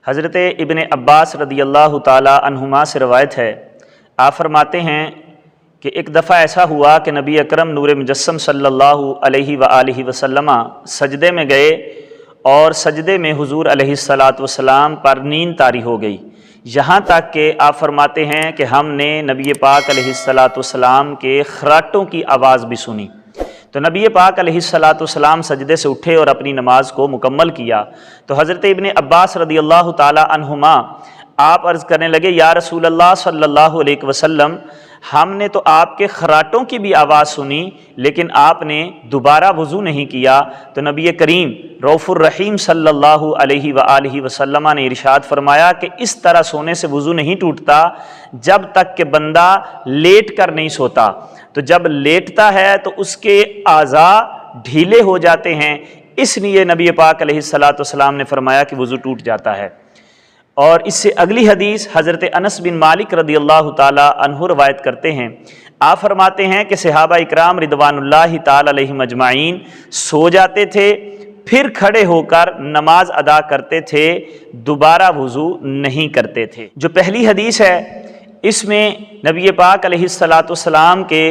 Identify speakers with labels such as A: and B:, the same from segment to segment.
A: حضرت ابن عباس رضی اللہ تعالی عنہما سے روایت ہے، آپ فرماتے ہیں کہ ایک دفعہ ایسا ہوا کہ نبی اکرم نور مجسم صلی اللہ علیہ وآلہ وسلم سجدے میں گئے اور سجدے میں حضور علیہ السلام پر نیند طاری ہو گئی، یہاں تک کہ آپ فرماتے ہیں کہ ہم نے نبی پاک علیہ السلام کے خراٹوں کی آواز بھی سنی۔ تو نبی پاک علیہ السلام سجدے سے اٹھے اور اپنی نماز کو مکمل کیا تو حضرت ابن عباس رضی اللہ تعالی عنہما آپ عرض کرنے لگے، یا رسول اللہ صلی اللہ علیہ وسلم، ہم نے تو آپ کے خراٹوں کی بھی آواز سنی لیکن آپ نے دوبارہ وضو نہیں کیا۔ تو نبی کریم رؤوف الرحیم صلی اللہ علیہ وآلہ وسلم نے ارشاد فرمایا کہ اس طرح سونے سے وضو نہیں ٹوٹتا جب تک کہ بندہ لیٹ کر نہیں سوتا، تو جب لیٹتا ہے تو اس کے اعضاء ڈھیلے ہو جاتے ہیں، اس لیے نبی پاک علیہ السلام نے فرمایا کہ وضو ٹوٹ جاتا ہے۔ اور اس سے اگلی حدیث حضرت انس بن مالک رضی اللہ تعالی عنہ روایت کرتے ہیں، آپ فرماتے ہیں کہ صحابہ اکرام رضوان اللہ تعالی علیہم اجمعین سو جاتے تھے، پھر کھڑے ہو کر نماز ادا کرتے تھے، دوبارہ وضو نہیں کرتے تھے۔ جو پہلی حدیث ہے اس میں نبی پاک علیہ السلام کے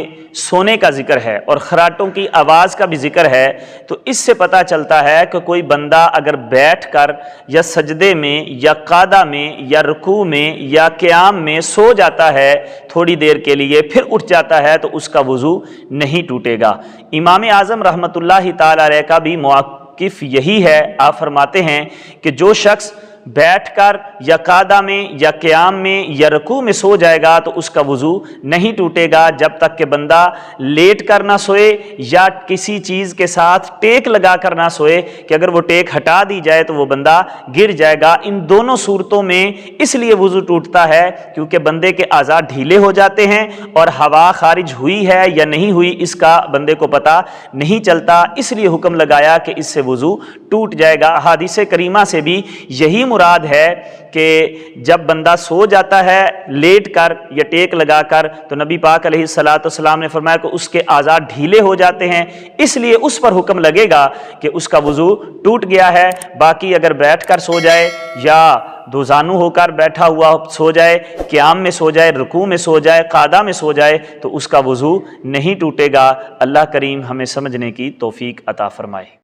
A: سونے کا ذکر ہے اور خراٹوں کی آواز کا بھی ذکر ہے، تو اس سے پتہ چلتا ہے کہ کوئی بندہ اگر بیٹھ کر یا سجدے میں یا قعدہ میں یا رکوع میں یا قیام میں سو جاتا ہے تھوڑی دیر کے لیے پھر اٹھ جاتا ہے تو اس کا وضو نہیں ٹوٹے گا۔ امام اعظم رحمۃ اللہ تعالی علیہ کا بھی موقف یہی ہے، آپ فرماتے ہیں کہ جو شخص بیٹھ کر یا قعدہ میں یا قیام میں یا رکوع میں سو جائے گا تو اس کا وضو نہیں ٹوٹے گا جب تک کہ بندہ لیٹ کر نہ سوئے یا کسی چیز کے ساتھ ٹیک لگا کر نہ سوئے کہ اگر وہ ٹیک ہٹا دی جائے تو وہ بندہ گر جائے گا۔ ان دونوں صورتوں میں اس لیے وضو ٹوٹتا ہے کیونکہ بندے کے اعضاء ڈھیلے ہو جاتے ہیں اور ہوا خارج ہوئی ہے یا نہیں ہوئی اس کا بندے کو پتہ نہیں چلتا، اس لیے حکم لگایا کہ اس سے وضو ٹوٹ جائے گا۔ احادیث کریمہ سے بھی یہی مراد ہے کہ جب بندہ سو جاتا ہے لیٹ کر یا ٹیک لگا کر تو نبی پاک علیہ السلام نے فرمایا کہ اس کے اعضاء ڈھیلے ہو جاتے ہیں، اس لیے اس پر حکم لگے گا کہ اس کا وضو ٹوٹ گیا ہے۔ باقی اگر بیٹھ کر سو جائے یا دوزانو ہو کر بیٹھا ہوا سو جائے، قیام میں سو جائے، رکوع میں سو جائے، قعدہ میں سو جائے تو اس کا وضو نہیں ٹوٹے گا۔ اللہ کریم ہمیں سمجھنے کی توفیق عطا فرمائے۔